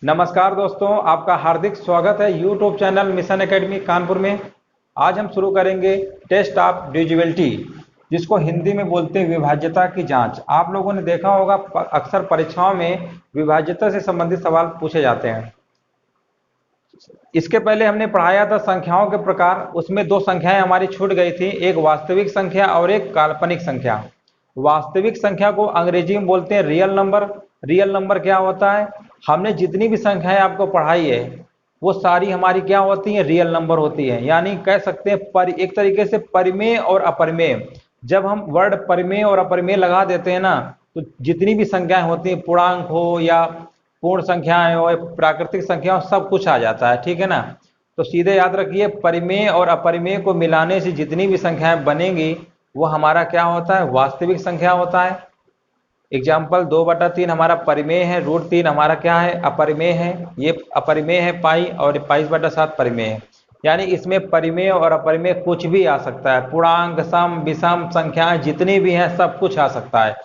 नमस्कार दोस्तों, आपका हार्दिक स्वागत है YouTube channel mission academy Kanpur में। आज हम शुरू करेंगे टेस्ट ऑफ डिविजिबिलिटी, जिसको हिंदी में बोलते हैं विभाज्यता की जांच। आप लोगों ने देखा होगा अक्सर परीक्षाओं में विभाज्यता से संबंधित सवाल पूछे जाते हैं। इसके पहले हमने पढ़ाया था संख्याओं के प्रकार, उसमें दो संख्याएं हमारी छूट गई थी, एक वास्तविक संख्या और एक काल्पनिक संख्या। वास्तविक संख्या को अंग्रेजी में बोलते हैं रियल नंबर। रियल नंबर क्या होता है? हमने जितनी भी संख्याएं आपको पढ़ाई है वो सारी हमारी क्या होती हैं? रियल नंबर होती है। यानी कह सकते हैं एक तरीके से परिमेय और अपरिमेय। जब हम वर्ड परिमेय और अपरिमेय लगा देते हैं ना, तो जितनी भी संख्याएं होती हैं, पूर्णांक हो या पूर्ण संख्याएं हो, प्राकृतिक संख्या हो, सब कुछ आ जाता है। ठीक है ना? तो सीधे याद रखिए, परिमेय और अपरिमेय को मिलाने से जितनी भी संख्याएं बनेंगी वो हमारा क्या होता है? वास्तविक संख्या होता है। एग्जाम्पल 2/3 हमारा परिमेय है, √3 हमारा क्या है? अपरिमेय है। ये अपरिमेय है पाई, और 22/7 परिमेय है। यानी इसमें परिमेय और अपरिमेय कुछ भी आ सकता है। पूर्णांक, सम, विषम संख्याएं जितनी भी हैं सब कुछ आ सकता है।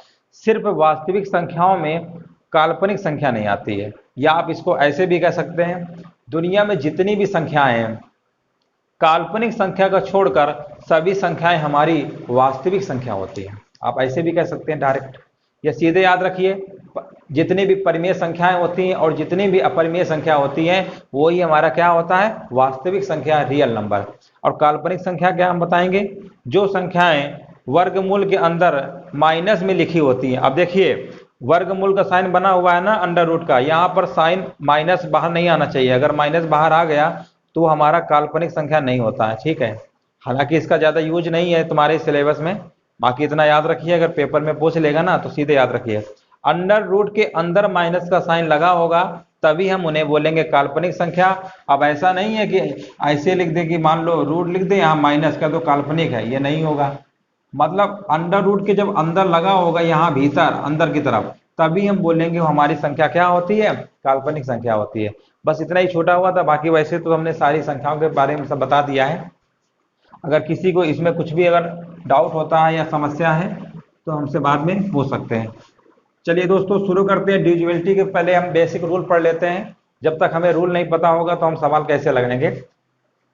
सिर्फ वास्तविक संख्याओं में काल्पनिक संख्या नहीं आती है। या आप इसको ऐसे भी कह सकते हैं, दुनिया में जितनी भी संख्याएं हैं, काल्पनिक संख्या को छोड़कर सभी संख्याएं हमारी वास्तविक संख्या होती है। आप ऐसे भी कह सकते हैं डायरेक्ट, या सीधे याद रखिए, जितनी भी परिमेय संख्याएं होती हैं और जितनी भी अपरिमेय संख्या होती हैं वही हमारा क्या होता है? वास्तविक संख्या, रियल नंबर। और काल्पनिक संख्या क्या हम बताएंगे? जो संख्याएं वर्गमूल के अंदर माइनस में लिखी होती हैं। अब देखिए, वर्गमूल का साइन बना हुआ है ना अंडर रूट का, यहाँ पर साइन माइनस बाहर नहीं आना चाहिए। अगर माइनस बाहर आ गया तो हमारा काल्पनिक संख्या नहीं होता है। ठीक है? हालांकि इसका ज्यादा यूज नहीं है तुम्हारे सिलेबस में, बाकी इतना याद रखिए, अगर पेपर में पूछ लेगा ना तो सीधे याद रखिए, अंडर रूट के अंदर माइनस का साइन लगा होगा तभी हम उन्हें बोलेंगे काल्पनिक संख्या। अब ऐसा नहीं है कि ऐसे लिख दे कि मान लो रूट लिख दे यहाँ माइनस का तो काल्पनिक है, ये नहीं होगा। मतलब अंडर रूट के जब अंदर लगा होगा यहाँ भीतर अंदर की तरफ, तभी हम बोलेंगे हमारी संख्या क्या होती है? काल्पनिक संख्या होती है। बस इतना ही छोटा हुआ था, बाकी वैसे तो हमने सारी संख्याओं के बारे में सब बता दिया है। अगर किसी को इसमें कुछ भी अगर डाउट होता है या समस्या है तो हमसे बाद में पूछ सकते हैं। चलिए दोस्तों, शुरू करते हैं। डिविजिबिलिटी के पहले हम बेसिक रूल पढ़ लेते हैं। जब तक हमें रूल नहीं पता होगा तो हम सवाल कैसे लगाएंगे।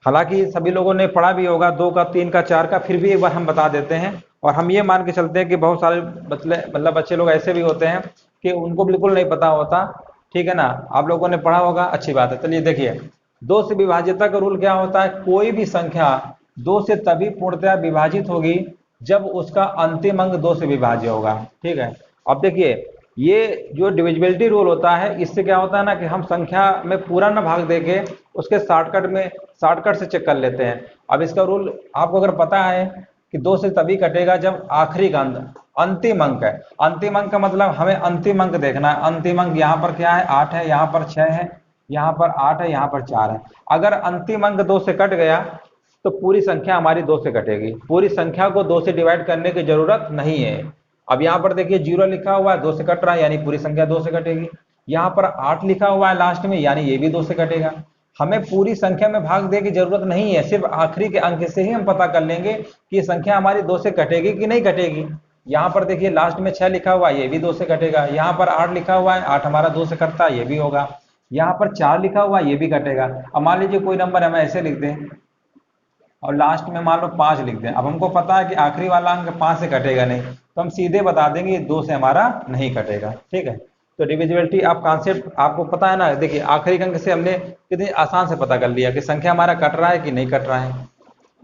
हालांकि सभी लोगों ने पढ़ा भी होगा 2 का, 3 का, 4 का, फिर भी एक बार हम बता देते हैं। और हम ये मान के चलते हैं कि बहुत सारे बच्चे लोग ऐसे भी होते हैं कि उनको बिल्कुल नहीं पता होता। ठीक है ना? आप लोगों ने पढ़ा होगा, अच्छी बात है। चलिए देखिए, 2 से विभाज्यता का रूल क्या होता है? कोई भी संख्या 2 से तभी पूर्णतया विभाजित होगी जब उसका अंतिम अंक 2 से विभाज्य होगा। ठीक है? अब देखिए, ये जो डिविजिबिलिटी रूल होता है, इससे क्या होता है ना कि हम संख्या में पूरा ना भाग देके उसके शॉर्टकट से चेक कर लेते हैं। अब इसका रूल आपको अगर पता है कि 2 से तभी कटेगा जब आखिरी का अंतिम अंक है। अंतिम अंक का मतलब हमें अंतिम अंक देखना है। अंतिम अंक यहाँ पर क्या है? 8 है, यहाँ पर 6 है, यहाँ पर 8 है, यहाँ पर 4 है। अगर अंतिम अंक 2 से कट गया तो पूरी संख्या हमारी 2 से कटेगी। पूरी संख्या को 2 से डिवाइड करने की जरूरत नहीं है। अब यहाँ पर देखिए 0 लिखा हुआ है, 2 से कट रहा है, यानी पूरी संख्या 2 से कटेगी। यहाँ पर 8 लिखा हुआ है लास्ट में, यानी ये भी 2 से कटेगा। हमें पूरी संख्या में भाग देने की जरूरत नहीं है, सिर्फ आखिरी के अंक से ही हम पता कर लेंगे कि संख्या हमारी 2 से कटेगी कि नहीं कटेगी। यहाँ पर देखिए लास्ट में 6 लिखा हुआ है, ये भी 2 से कटेगा। यहाँ पर 8 लिखा हुआ है, 8 हमारा 2 से कटता है, ये भी होगा। यहाँ पर 4 लिखा हुआ है, ये भी कटेगा। अब मान लीजिए कोई नंबर हम ऐसे लिख दें और लास्ट में मान लो 5 लिख दें। अब हमको पता है कि आखिरी वाला अंक 5 से कटेगा नहीं, तो हम सीधे बता देंगे 2 से हमारा नहीं कटेगा। ठीक है? तो डिविजिबिलिटी आप कॉन्सेप्ट आपको पता है ना। देखिए आखिरी अंक से हमने कितनी आसान से पता कर लिया कि संख्या हमारा कट रहा है कि नहीं कट रहा है।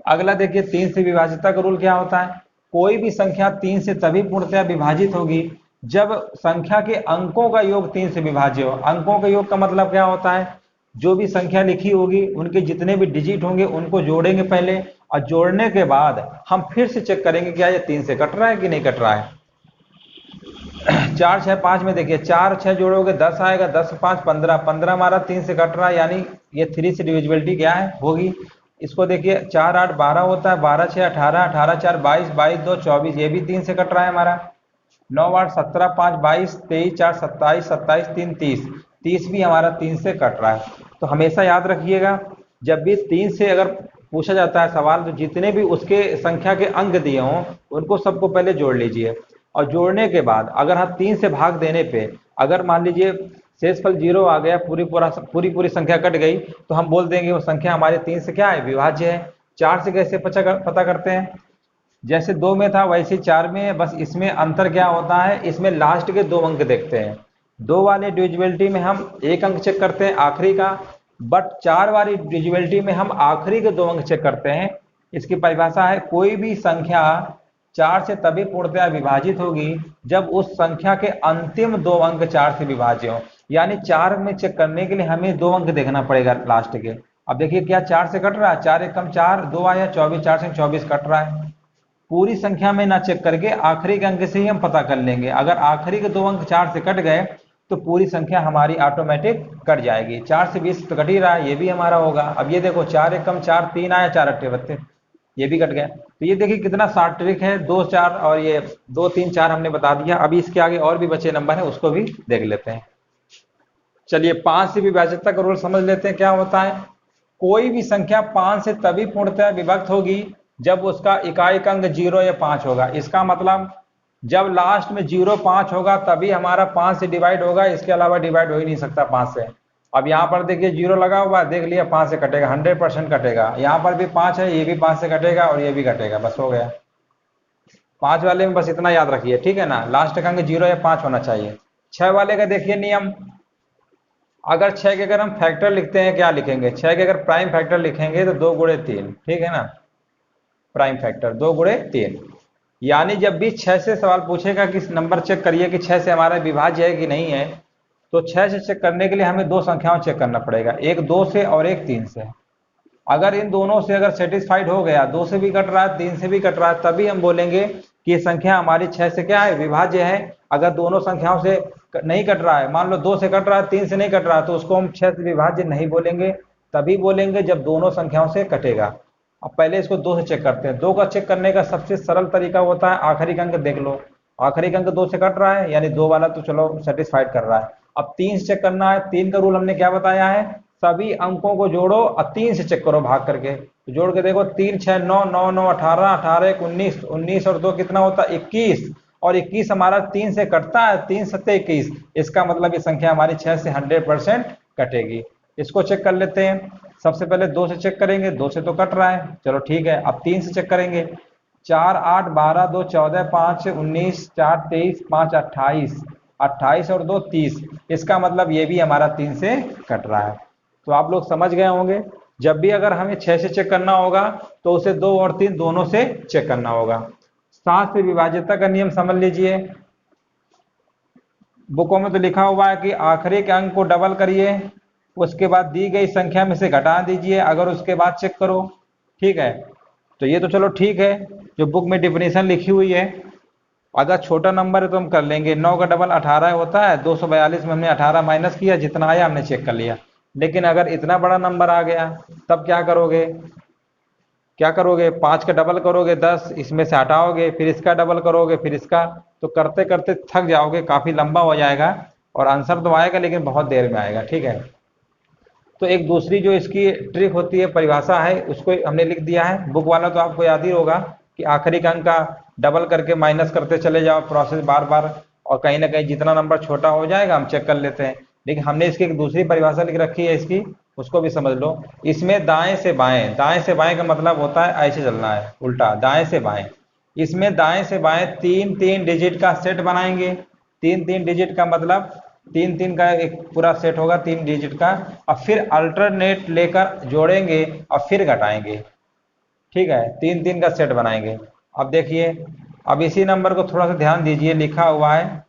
अगला देखिए, 3 से विभाज्यता का रूल क्या होता है? कोई भी संख्या 3 से तभी पूर्णतया विभाजित होगी जब संख्या के अंकों का योग 3 से विभाज्य हो। अंकों का योग का मतलब क्या होता है? जो भी संख्या लिखी होगी उनके जितने भी डिजिट होंगे उनको जोड़ेंगे पहले, और जोड़ने के बाद हम फिर से चेक करेंगे क्या ये 3 से कट रहा है कि नहीं कट रहा है। 4, 6, 5 में देखिए 4, 6 जोड़ोगे 10 आएगा, 10, 5, 15, 15 हमारा 3 से कट रहा है, यानी ये 3 से डिविजिबिलिटी क्या है? होगी। इसको देखिए 4, 8, 12 होता है, 12, 6, 18, 18, 4, 22, 22, 2, 24, ये भी 3 से कट रहा है हमारा। 9, 8, 17, 5, 22, 23, 4, 27, 27, 3, 30, 30 भी हमारा 3 से कट रहा है। तो हमेशा याद रखिएगा, जब भी 3 से अगर पूछा जाता है सवाल, तो जितने भी उसके संख्या के अंक दिए हों उनको सबको पहले जोड़ लीजिए, और जोड़ने के बाद अगर हम 3 से भाग देने पे अगर मान लीजिए शेषफल 0 आ गया, पूरी संख्या कट गई, तो हम बोल देंगे वो संख्या हमारे 3 से क्या है, विभाज्य है। 4 से कैसे पता करते हैं, जैसे 2 में था वैसे 4 में है, बस इसमें अंतर क्या होता है, इसमें लास्ट के 2 अंक देखते हैं। 2 वाले डिविजिबिलिटी में हम 1 अंक चेक करते हैं आखिरी का, बट 4 वाली डिविजिबिलिटी में हम आखिरी के 2 अंक चेक करते हैं। इसकी परिभाषा है, कोई भी संख्या 4 से तभी पूर्णतया विभाजित होगी जब उस संख्या के अंतिम 2 अंक 4 से विभाज्य हो। यानी 4 में चेक करने के लिए हमें 2 अंक देखना पड़ेगा लास्ट के। अब देखिए क्या 4 से कट रहा है, 4 एक कम 4, 2 आया 24, 4 से 24 कट रहा है। पूरी संख्या में ना चेक करके आखिरी के अंक से ही हम पता कर लेंगे। अगर आखिरी के 2 अंक 4 से कट गए तो पूरी संख्या हमारी ऑटोमेटिक कट जाएगी। 4 से 20 तो कट ही रहा है, ये भी हमारा होगा। अब ये देखो 4 एक कम 4, 3 आया 4 अट्ठे 32, ये भी कट गया। तो ये देखिए कितना शॉर्ट ट्रिक है, 2 4 और ये 2 3 4 हमने बता दिया। अभी इसके आगे और भी बचे नंबर है, उसको भी देख लेते हैं। चलिए 5 से विभाज्यता का रूल समझ लेते हैं क्या होता है। कोई भी संख्या 5 से तभी पूर्णतः विभक्त होगी जब उसका इकाई अंक 0 या 5 होगा। इसका मतलब जब लास्ट में 0 5 होगा तभी हमारा 5 से डिवाइड होगा, इसके अलावा डिवाइड हो ही नहीं सकता 5 से। अब यहाँ पर देखिए 0 लगा हुआ है, देख लिया 5 से कटेगा, 100% कटेगा। यहाँ पर भी 5 है, ये भी 5 से कटेगा और ये भी कटेगा, बस हो गया। 5 वाले में बस इतना याद रखिए, ठीक है ना, लास्ट का अंक 0 या 5 होना चाहिए। 6 वाले का देखिए नियम, अगर 6 के अगर हम फैक्टर लिखते हैं, क्या लिखेंगे, 6 के अगर प्राइम फैक्टर लिखेंगे तो 2 गुणे 3, ठीक है ना, प्राइम फैक्टर 2 गुणे 3। यानी जब भी 6 से सवाल पूछेगा कि नंबर चेक करिए कि 6 से हमारा विभाज्य है कि नहीं है, तो 6 से चेक करने के लिए हमें 2 संख्याओं चेक करना पड़ेगा, एक 2 से और एक 3 से। अगर इन दोनों से अगर सेटिस्फाइड हो गया, 2 से भी कट रहा है 3 से भी कट रहा है, तभी हम बोलेंगे कि ये संख्या हमारी 6 से क्या है, विभाज्य है। अगर दोनों संख्याओं से नहीं कट रहा है, मान लो 2 से कट रहा है 3 से नहीं कट रहा है, तो उसको हम 6 से विभाज्य नहीं बोलेंगे, तभी बोलेंगे जब दोनों संख्याओं से कटेगा। अब पहले इसको 2 से चेक करते हैं। 2 का चेक करने का सबसे सरल तरीका होता है आखिरी का अंक देख लो, आखिरी का अंक 2 से कट रहा है, यानी 2 वाला तो चलो सेटिस्फाइड कर रहा है। अब 3 से चेक करना है, 3 का रूल हमने क्या बताया है, सभी अंकों को जोड़ो और 3 से चेक करो भाग करके। तो जोड़ के देखो 3 6 9 9 9 18, 18 1 19, 19 और 2 कितना होता है 21, और 21 हमारा 3 से कटता है, 3 7 21। इसका मतलब ये संख्या हमारी 6 से 100% कटेगी। इसको चेक कर लेते हैं। सबसे पहले 2 से चेक करेंगे, 2 से तो कट रहा है, चलो ठीक है। अब 3 से चेक करेंगे, 4 8 12 2 14 5 19 4 23 5 28, 28 और 2 30। इसका मतलब ये भी हमारा 3 से कट रहा है। तो आप लोग समझ गए होंगे, जब भी अगर हमें 6 से चेक करना होगा तो उसे 2 और 3 दोनों से चेक करना होगा। 7 से विभाज्यता का नियम समझ लीजिए। बुकों में तो लिखा हुआ है कि आखिरी के अंक को डबल करिए, उसके बाद दी गई संख्या में से घटा दीजिए, अगर उसके बाद चेक करो, ठीक है। तो ये तो चलो ठीक है, जो बुक में डिफिनेशन लिखी हुई है। अगर छोटा नंबर है तो हम कर लेंगे, 9 का डबल 18 होता है, 242 में हमने 18 माइनस किया, जितना आया हमने चेक कर लिया। लेकिन अगर इतना बड़ा नंबर आ गया तब क्या करोगे, 5 का डबल करोगे 10, इसमें से हटाओगे, फिर इसका डबल करोगे, फिर इसका, तो करते करते थक जाओगे, काफी लंबा हो जाएगा और आंसर तो आएगा लेकिन बहुत देर में आएगा, ठीक है। तो एक दूसरी जो इसकी ट्रिक होती है, परिभाषा है, उसको हमने लिख दिया है। बुक वाला तो आपको याद ही होगा कि आखिरी का अंक का डबल करके माइनस करते चले जाओ, प्रोसेस बार बार, और कहीं ना कहीं जितना नंबर छोटा हो जाएगा हम चेक कर लेते हैं। लेकिन हमने इसकी एक दूसरी परिभाषा लिख रखी है इसकी, उसको भी समझ लो। इसमें दाएं से बाएं, दाएं से बाएं का मतलब होता है ऐसे चलना है, उल्टा दाएं से बाएं। इसमें दाएं से बाएं 3 3 डिजिट का सेट बनाएंगे। 3 3 डिजिट का मतलब 3 3 का एक पूरा सेट होगा 3 डिजिट का, और फिर अल्टरनेट लेकर जोड़ेंगे और फिर घटाएंगे, ठीक है, 3 3 का सेट बनाएंगे। अब देखिए, अब इसी नंबर को थोड़ा सा ध्यान दीजिए, लिखा हुआ है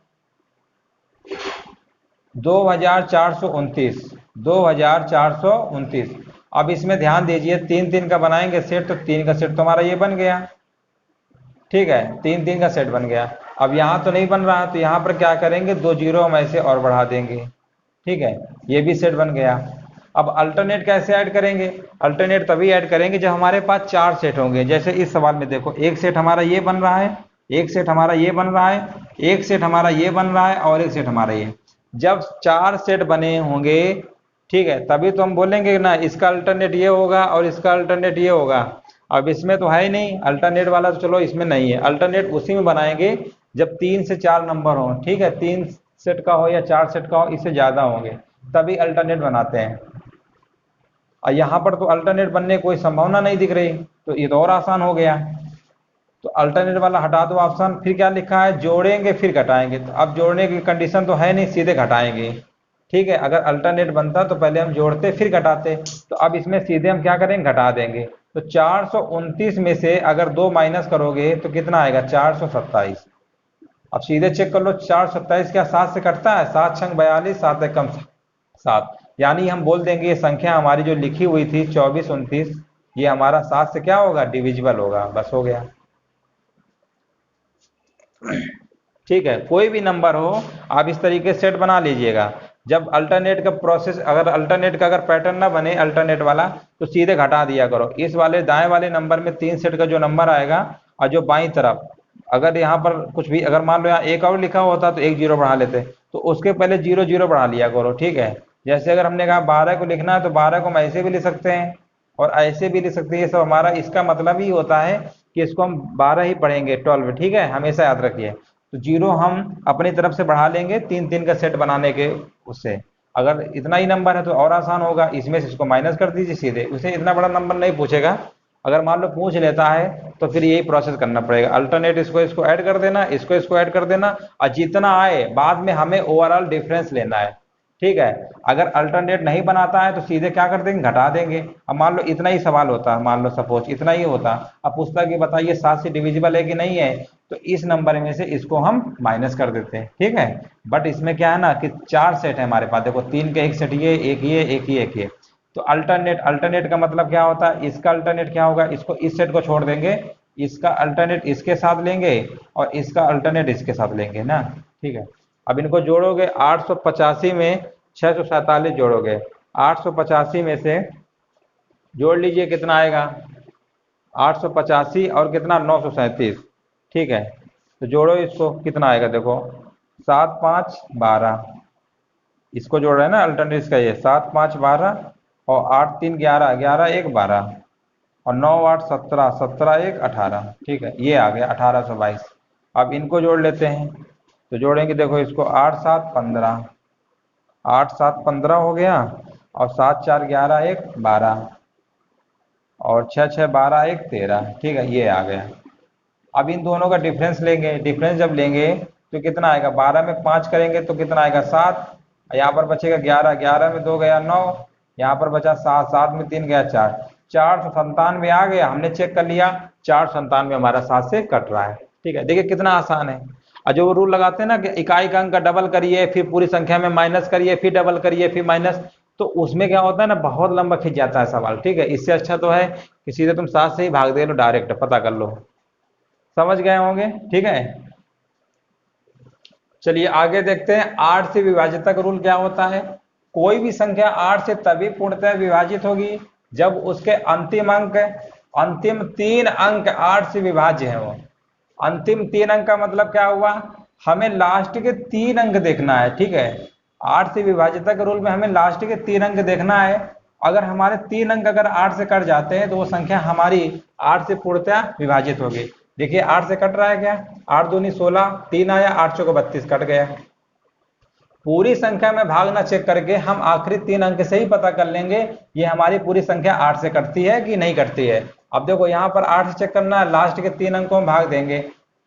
2429, 2429। अब इसमें ध्यान दीजिए, 3 3 का बनाएंगे सेट, तो 3 का सेट तो हमारा ये बन गया, ठीक है, 3 3 का सेट बन गया। अब यहाँ तो नहीं बन रहा, तो यहाँ पर क्या करेंगे, 2 जीरो हम ऐसे और बढ़ा देंगे, ठीक है, ये भी सेट बन गया। अब अल्टरनेट कैसे ऐड करेंगे, अल्टरनेट तभी ऐड करेंगे जब हमारे पास 4 सेट होंगे। जैसे इस सवाल में देखो, एक सेट हमारा ये बन रहा है, एक सेट हमारा ये बन रहा है, एक सेट हमारा ये बन रहा है, और एक सेट हमारा ये। जब 4 सेट बने होंगे, ठीक है, तभी तो हम बोलेंगे ना इसका अल्टरनेट ये होगा और इसका अल्टरनेट ये होगा। अब इसमें तो है ही नहीं अल्टरनेट वाला, तो चलो इसमें नहीं है। अल्टरनेट उसी में बनाएंगे जब 3 से 4 नंबर हो, ठीक है, 3 सेट का हो या 4 सेट का हो, इससे ज़्यादा होंगे तभी अल्टरनेट बनाते हैं। और यहाँ पर तो अल्टरनेट बनने की कोई संभावना नहीं दिख रही, तो ये तो और आसान हो गया। तो अल्टरनेट वाला हटा दो ऑप्शन, फिर क्या लिखा है, जोड़ेंगे फिर घटाएंगे। तो अब जोड़ने की कंडीशन तो है नहीं, सीधे घटाएंगे। ठीक है, अगर अल्टरनेट बनता तो पहले हम जोड़ते फिर घटाते, तो अब इसमें सीधे हम क्या करेंगे, घटा देंगे। तो 429 में से अगर 2 माइनस करोगे तो कितना आएगा, 427। अब सीधे चेक कर लो, 427 क्या 7 से कटता है, 7 छंग 42, 7 एकम 7। यानी हम बोल देंगे ये संख्या हमारी जो लिखी हुई थी 24 29, ये हमारा 7 से क्या होगा, डिविजिबल होगा। बस हो गया। ठीक है, कोई भी नंबर हो आप इस तरीके से सेट बना लीजिएगा। जब अल्टरनेट का प्रोसेस, अगर अल्टरनेट का अगर पैटर्न ना बने अल्टरनेट वाला, तो सीधे घटा दिया करो। इस वाले दाएं वाले नंबर में 3 सेट का जो नंबर आएगा, और जो बाईं तरफ अगर यहाँ पर कुछ भी, अगर मान लो यहाँ एक और लिखा होता तो एक जीरो बढ़ा लेते, तो उसके पहले 0 0 बढ़ा लिया करो। ठीक है, जैसे अगर हमने कहा 12 को लिखना है तो 12 को हम ऐसे भी लिख सकते हैं और ऐसे भी लिख सकते हैं। ये सब हमारा इसका मतलब ही होता है कि इसको हम 12 ही पढ़ेंगे, 12। ठीक है, हमेशा याद रखिए। तो 0 हम अपनी तरफ से बढ़ा लेंगे 3 3 का सेट बनाने के उससे। अगर इतना ही नंबर है तो और आसान होगा, इसमें से इसको माइनस कर दीजिए सीधे, उसे इतना बड़ा नंबर नहीं पूछेगा। अगर मान लो पूछ लेता है तो फिर यही प्रोसेस करना पड़ेगा, अल्टरनेट इसको इसको ऐड कर देना, इसको इसको ऐड कर देना, और जितना आए बाद में हमें ओवरऑल डिफरेंस लेना है। ठीक है, अगर अल्टरनेट नहीं बनाता है तो सीधे क्या कर देंगे, घटा देंगे। अब मान लो इतना ही सवाल होता, मान लो सपोज इतना ही होता, अब पूछता कि बताइए 7 से डिविजिबल है कि नहीं है, तो इस नंबर में से इसको हम माइनस कर देते हैं। ठीक है, बट इसमें क्या है ना कि 4 सेट है हमारे पास, देखो 3 के एक सेट, ये एक, ये एक, ये एक, ये। तो अल्टरनेट, अल्टरनेट का मतलब क्या होता है, इसका अल्टरनेट क्या होगा, इसको इस सेट को छोड़ देंगे, इसका अल्टरनेट इसके साथ लेंगे और इसका अल्टरनेट इसके साथ लेंगे ना। ठीक है, अब इनको जोड़ोगे, 885 में 647 जोड़ोगे, 885 में से जोड़ लीजिए कितना आएगा, 885 और कितना 937। ठीक है, तो जोड़ो इसको, कितना आएगा देखो, 7 5 12, इसको जोड़ रहे हैं ना अल्टरनेट का, ये 7 5 12 और 8 3 11, 11 1 12 और 9 8 17, 17 1 18। ठीक है, ये आ गया 1822। अब इनको जोड़ लेते हैं, तो जोड़ेंगे देखो इसको, 8 7 15, 8 7 15 हो गया, और 7 4 11 1 12 और 6 6 12 1 13। ठीक है, ये आ गया। अब इन दोनों का डिफरेंस लेंगे, डिफरेंस जब लेंगे तो कितना आएगा, 12 में 5 करेंगे तो कितना आएगा 7, यहाँ पर बचेगा 11, 11 में 2 गया 9, यहाँ पर बचा 7, 7 में 3 गया 4, 497 आ गया। हमने चेक कर लिया 497 हमारा 7 से कट रहा है। ठीक है, देखिए कितना आसान है। और जो रूल लगाते हैं ना कि इकाई का अंक का डबल करिए फिर पूरी संख्या में माइनस करिए फिर डबल करिए फिर माइनस, तो उसमें क्या होता है ना, बहुत लंबा खिंच जाता है सवाल। ठीक है, इससे अच्छा तो है कि सीधे तुम 7 से ही भाग दे लो, डायरेक्ट पता कर लो। समझ गए होंगे। ठीक है, चलिए आगे देखते हैं 8 से विभाज्यता का रूल क्या होता है। कोई भी संख्या 8 से तभी पूर्णतः विभाजित होगी जब उसके अंतिम अंक, अंतिम 3 अंक 8 से विभाज्य है। वो अंतिम 3 अंक का मतलब क्या हुआ, हमें लास्ट के 3 अंक देखना है। ठीक है, 8 से विभाज्यता के रूल में हमें लास्ट के 3 अंक देखना है। अगर हमारे 3 अंक अगर 8 से कट जाते हैं तो वो संख्या हमारी 8 से पूर्णतः विभाजित होगी। देखिए 8 से कट रहा है क्या, 8 दूनी 16, 3 आया, 8 चौको 32, कट गया। पूरी संख्या में भागना चेक करके हम आखिरी 3 अंक से ही पता कर लेंगे ये हमारी पूरी संख्या 8 से कटती है कि नहीं कटती है। अब देखो यहाँ पर 8 से चेक करना है, लास्ट के 3 अंकों में भाग देंगे,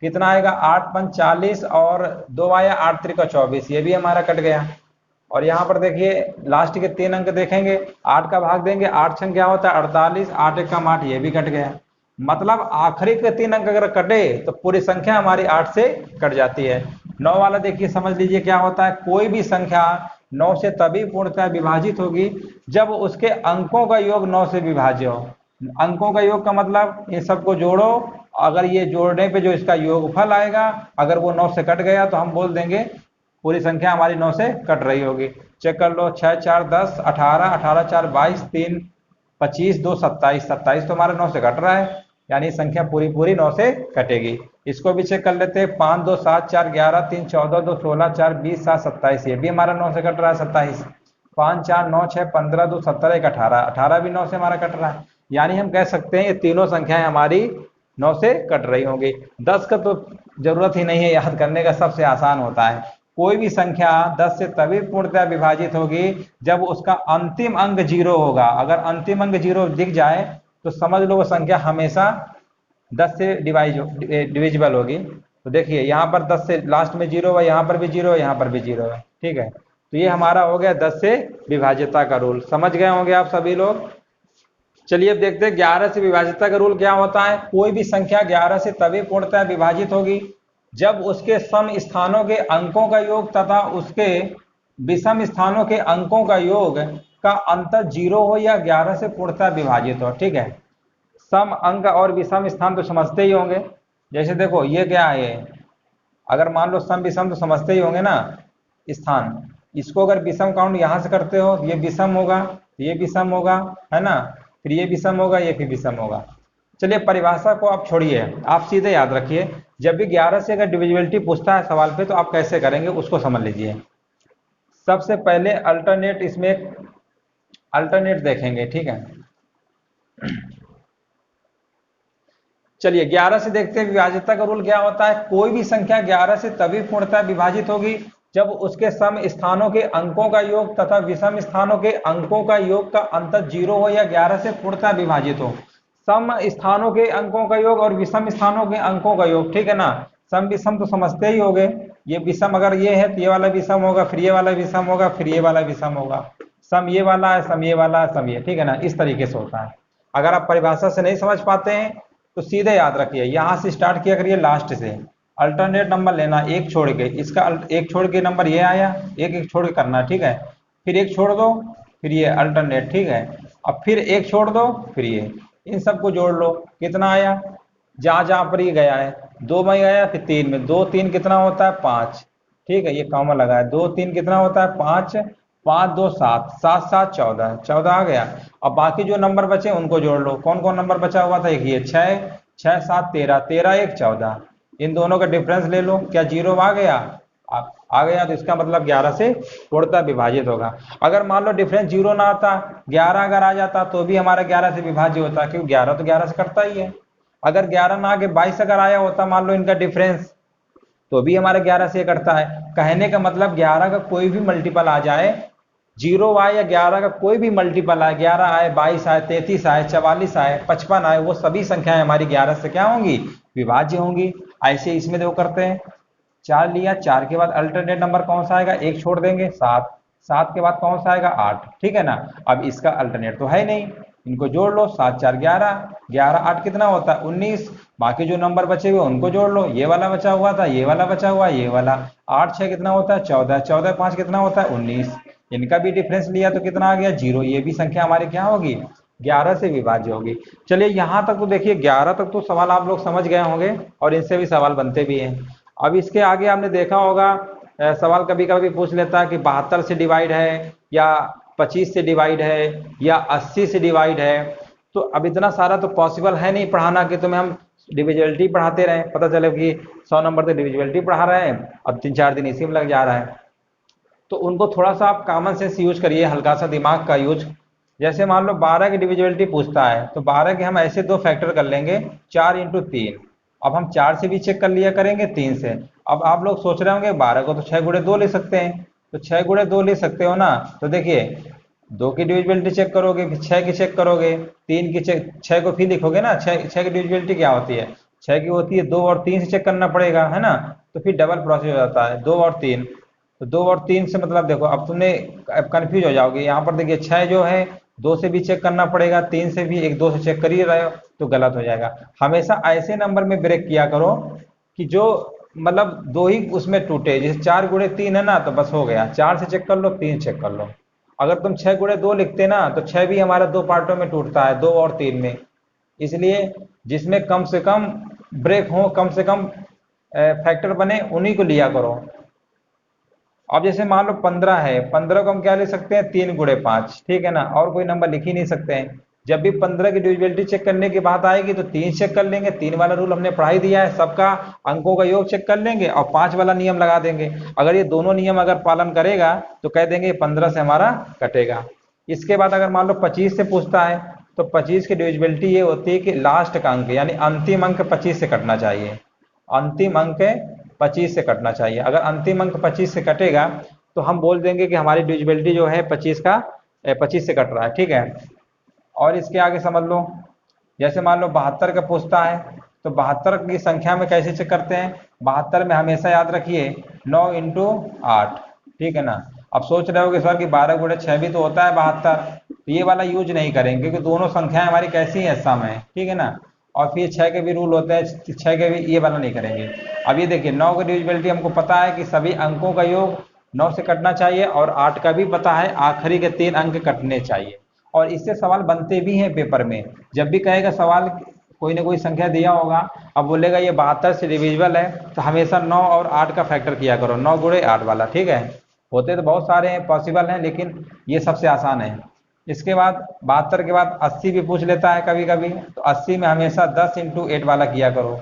कितना आएगा, 8 5 40 और 2 आया, 8 3 24, ये भी हमारा कट गया। और यहाँ पर देखिए लास्ट के 3 अंक देखेंगे, 8 का भाग देंगे, 8 छंग क्या होता है 48, 8 1 8, ये भी कट गया। मतलब आखिरी के 3 अंक अगर कटे तो पूरी संख्या हमारी 8 से कट जाती है। 9 वाला देखिए, समझ लीजिए क्या होता है, कोई भी संख्या 9 से तभी पूर्णतः विभाजित होगी जब उसके अंकों का योग 9 से विभाज्य हो। अंकों का योग का मतलब इन सबको जोड़ो, अगर ये जोड़ने पे जो इसका योगफल आएगा अगर वो 9 से कट गया तो हम बोल देंगे पूरी संख्या हमारी 9 से कट रही होगी। चेक कर लो, 6 4 10, 18, 18 4 22, 3 25, 2 27, 27 तो हमारा 9 से कट रहा है, यानी संख्या पूरी पूरी 9 से कटेगी। इसको भी चेक कर लेते हैं, 5 2 7 4 11, 3 14, 2 16, 4 20, 7 27, ये भी हमारा 9 से कट रहा है 27। 5 4 9 6 15, 2 17, 1 18, 18 भी 9 से हमारा कट रहा है। यानी हम कह सकते हैं ये तीनों संख्याएं हमारी 9 से कट रही होंगी। 10 का तो जरूरत ही नहीं है याद करने का, सबसे आसान होता है। कोई भी संख्या 10 से तभी पूर्णतः विभाजित होगी जब उसका अंतिम अंक 0 होगा। अगर अंतिम अंक 0 दिख जाए तो समझ लो वो संख्या हमेशा 10 से डिविजिबल होगी। तो देखिए यहाँ पर 10 से लास्ट में 0 है, यहाँ पर भी 0 है, यहाँ पर भी 0 है, ठीक है। तो ये हमारा हो गया 10 से विभाज्यता का रूल। समझ गए होंगे आप सभी लोग। चलिए अब देखते हैं 11 से विभाज्यता का रूल क्या होता है। कोई भी संख्या 11 से तभी पूर्णतः विभाजित होगी जब उसके सम स्थानों के अंकों का योग तथा उसके विषम स्थानों के अंकों का योग का अंतर 0 हो या 11 से पूर्णतः विभाजित हो, ठीक है। सम अंक और विषम स्थान तो समझते ही होंगे। जैसे देखो ये क्या है, अगर मान लो सम विषम तो समझते ही होंगे ना, स्थान। इसको अगर विषम काउंट यहाँ से करते हो, ये विषम होगा, ये विषम होगा, है ना, फिर ये विषम होगा, ये फिर विषम होगा। चलिए परिभाषा को आप छोड़िए, आप सीधे याद रखिए, जब भी 11 से अगर डिविजिबिलिटी पूछता है सवाल पे तो आप कैसे करेंगे उसको समझ लीजिए। सबसे पहले अल्टरनेट, इसमें अल्टरनेट देखेंगे, ठीक है। चलिए 11 से देखते हैं विभाज्यता का रूल क्या होता है। कोई भी संख्या 11 से तभी पूर्णतः विभाजित होगी जब उसके सम स्थानों के अंकों का योग तथा विषम स्थानों के अंकों का योग का अंतर 0 हो या 11 से पूर्णतः विभाजित हो। सम स्थानों के अंकों का योग और विषम स्थानों के अंकों का योग, ठीक है ना। सम विषम तो समझते ही होंगे, ये विषम अगर ये है तो ये वाला विषम होगा, फिर ये वाला विषम होगा, फिर ये वाला विषम होगा। सम ये वाला है, सम ये वाला है, सम ये, ठीक है ना। इस तरीके से होता है। अगर आप परिभाषा से नहीं समझ पाते हैं तो सीधे याद रखिए, यहाँ से स्टार्ट किया करिए लास्ट से। अल्टरनेट नंबर लेना, एक छोड़ के, इसका एक छोड़ के नंबर ये आया, एक एक छोड़ के करना, ठीक है। फिर एक छोड़ दो, फिर ये अल्टरनेट, ठीक है। अब फिर एक छोड़ दो, फिर ये, इन सबको जोड़ लो, कितना आया, जहां जहां पर ये गया है, 2 में गया, फिर 3 में, 2 3 कितना होता है 5, ठीक है। ये कॉमन लगा है, 2 3 कितना होता है 5, 5 2 7, 7 7 14, 14 आ गया। अब बाकी जो नंबर बचे उनको जोड़ लो। कौन कौन नंबर बचा हुआ था, एक ये 6, 6 7 13, 13 1 14, इन दोनों का डिफरेंस ले लो, क्या 0 आ गया, आ गया, तो इसका मतलब 11 से पूर्णतः विभाजित होगा। अगर मान लो डिफरेंस 0 ना आता, 11 अगर आ जाता तो भी हमारा 11 से विभाज्य होता, क्योंकि 11 तो 11 से कटता ही है। अगर 11 ना आके 22 अगर आया होता मान लो इनका डिफरेंस, तो भी हमारा 11 से कटता है। कहने का मतलब 11 का कोई भी मल्टीपल आ जाए, 0 आए या 11 का कोई भी मल्टीपल आए, 11 आए, 22 आए, 33 आए, 44 आए, 55 आए, वो सभी संख्याएं हमारी 11 से क्या होंगी, विभाज्य होंगी। ऐसे इसमें देखो करते हैं, 4 लिया, 4 के बाद अल्टरनेट नंबर कौन सा आएगा, एक छोड़ देंगे, 7, 7 के बाद कौन सा आएगा 8, ठीक है ना। अब इसका अल्टरनेट तो है नहीं, इनको जोड़ लो, 7 4 11, 11 8 कितना होता है 19। बाकी जो नंबर बचे हुए उनको जोड़ लो, ये वाला बचा हुआ था, ये वाला बचा हुआ, ये वाला, 8 6 कितना होता है 14, 14 5 कितना होता है 19। इनका भी डिफरेंस लिया तो कितना आ गया 0। ये भी संख्या हमारी क्या होगी, 11 से विभाज्य होगी। चलिए यहाँ तक तो देखिए 11 तक तो सवाल आप लोग समझ गए होंगे और इनसे भी सवाल बनते भी हैं। अब इसके आगे आपने देखा होगा सवाल कभी कभी पूछ लेता है कि 72 से डिवाइड है या 25 से डिवाइड है या 80 से डिवाइड है। तो अब इतना सारा तो पॉसिबल है नहीं पढ़ाना कि तुम्हें हम डिविजिबिलिटी पढ़ाते रहे, पता चले कि 100 नंबर तक डिविजिबिलिटी पढ़ा रहे हैं, अब 3-4 दिन इसी में लग जा रहा है। तो उनको थोड़ा सा आप कॉमन सेंस यूज करिए, हल्का सा दिमाग का यूज। जैसे मान लो 12 की डिविजिबिलिटी पूछता है तो 12 के हम ऐसे दो फैक्टर कर लेंगे, 4 × 3। अब हम 4 से भी चेक कर लिया करेंगे, 3 से। अब आप लोग सोच रहे होंगे 12 को तो 6 × 2 ले सकते हैं, तो 6 × 2 ले सकते हो ना। तो देखिए 2 की डिविजिबिलिटी चेक करोगे, फिर 6 की चेक करोगे, 3 की चेक, 6 को फिर लिखोगे ना, 6 की डिविजिबिलिटी क्या होती है, 6 की होती है 2 और 3 से चेक करना पड़ेगा, है ना। तो फिर डबल प्रोसेस हो जाता है 2 और 3। तो 2 और 3 से मतलब देखो अब तुमने कंफ्यूज हो जाओगे। यहाँ पर देखिए 6 जो है 2 से भी चेक करना पड़ेगा, 3 से भी, 1 2 से चेक कर ही रहे हो तो गलत हो जाएगा। हमेशा ऐसे नंबर में ब्रेक किया करो कि जो मतलब 2 ही उसमें टूटे। जैसे 4 × 3 है ना, तो बस हो गया, 4 से चेक कर लो, 3 चेक कर लो। अगर तुम 6 × 2 लिखते ना तो 6 भी हमारा 2 पार्टों में टूटता है, 2 और 3 में। इसलिए जिसमें कम से कम ब्रेक हो, कम से कम फैक्टर बने, उन्हीं को लिया करो। अब जैसे मान लो 15 है, 15 को हम क्या ले सकते हैं 3 × 5, ठीक है ना, और कोई नंबर लिख ही नहीं सकते हैं। जब भी 15 की डिविजिबिलिटी चेक करने की बात आएगी तो 3 चेक कर लेंगे, 3 वाला रूल हमने पढ़ा ही दिया है, सबका अंकों का योग चेक कर लेंगे और 5 वाला नियम लगा देंगे। अगर ये दोनों नियम अगर पालन करेगा तो कह देंगे 15 से हमारा कटेगा। इसके बाद अगर मान लो 25 से पूछता है तो 25 की डिविजिबिलिटी ये होती है कि लास्ट का अंक यानी अंतिम अंक 25 से कटना चाहिए। अंतिम अंक 25 से कटना चाहिए। अगर अंतिम अंक 25 से कटेगा तो हम बोल देंगे कि हमारी डिविजिबिलिटी जो है 25 से कट रहा है, ठीक है। और इसके आगे समझ लो, जैसे मान लो 72 का पूछता है, तो 72 की संख्या में कैसे चेक करते हैं? 72 में हमेशा याद रखिए 9 इंटू 8, ठीक है ना। अब सोच रहे हो कि सर कि 12 गुणे 6 भी तो होता है 72, तो ये वाला यूज नहीं करेंगे क्योंकि दोनों संख्याएं हमारी कैसी हैं, सम है, ठीक है ना। और फिर 6 के भी रूल होते हैं, 6 के भी, ये वाला नहीं करेंगे। अब ये देखिए 9 की डिविजिबिलिटी हमको पता है कि सभी अंकों का योग 9 से कटना चाहिए, और 8 का भी पता है आखिरी के 3 अंक कटने चाहिए। और इससे सवाल बनते भी हैं पेपर में। जब भी कहेगा सवाल कोई ना कोई संख्या दिया होगा, अब बोलेगा ये 72 से डिविजिबल है, तो हमेशा 9 और 8 का फैक्टर किया करो, 9 गुणे 8 वाला, ठीक है। होते तो बहुत सारे हैं, पॉसिबल हैं, लेकिन ये सबसे आसान है। इसके बाद 72 के बाद 80 भी पूछ लेता है कभी कभी, तो 80 में हमेशा 10 इंटू 8 वाला किया करो।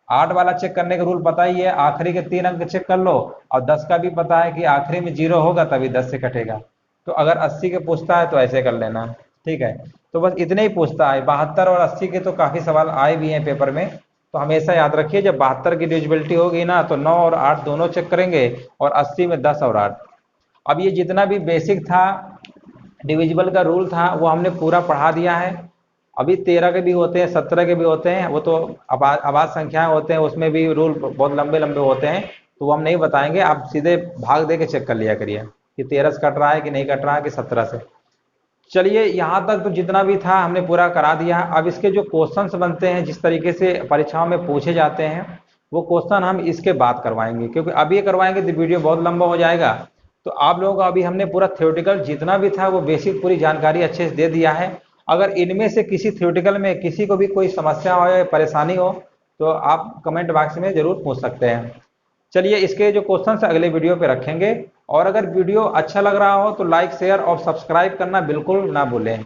8 वाला चेक करने का रूल पता ही है, आखिरी के 3 अंक चेक कर लो, और 10 का भी पता है कि आखिरी में 0 होगा तभी 10 से कटेगा। तो अगर 80 के पूछता है तो ऐसे कर लेना, ठीक है। तो बस इतने ही पूछता है, 72 और 80 के तो काफ़ी सवाल आए भी हैं पेपर में। तो हमेशा याद रखिए जब 72 की डिविजिबिलिटी होगी ना, तो 9 और 8 दोनों चेक करेंगे, और 80 में 10 और 8। अब ये जितना भी बेसिक था, डिविजिबल का रूल था, वो हमने पूरा पढ़ा दिया है। अभी 13 के भी होते हैं, 17 के भी होते हैं, वो तो आवाज संख्याएं होते हैं, उसमें भी रूल बहुत लंबे लंबे होते हैं, तो वो हम नहीं बताएंगे। आप सीधे भाग दे के चेक कर लिया करिए कि 13 से कट रहा है कि नहीं कट रहा है, कि 17 से। चलिए यहाँ तक तो जितना भी था हमने पूरा करा दिया। अब इसके जो क्वेश्चंस बनते हैं, जिस तरीके से परीक्षाओं में पूछे जाते हैं, वो क्वेश्चन हम इसके बाद करवाएंगे, क्योंकि अभी ये करवाएंगे तो वीडियो बहुत लंबा हो जाएगा। तो आप लोगों को अभी हमने पूरा थ्योरेटिकल जितना भी था वो बेसिक पूरी जानकारी अच्छे से दे दिया है। अगर इनमें से किसी थ्योरेटिकल में किसी को भी कोई समस्या हो या परेशानी हो, तो आप कमेंट बॉक्स में जरूर पूछ सकते हैं। चलिए इसके जो क्वेश्चन अगले वीडियो पे रखेंगे। और अगर वीडियो अच्छा लग रहा हो तो लाइक, शेयर और सब्सक्राइब करना बिल्कुल ना भूलें।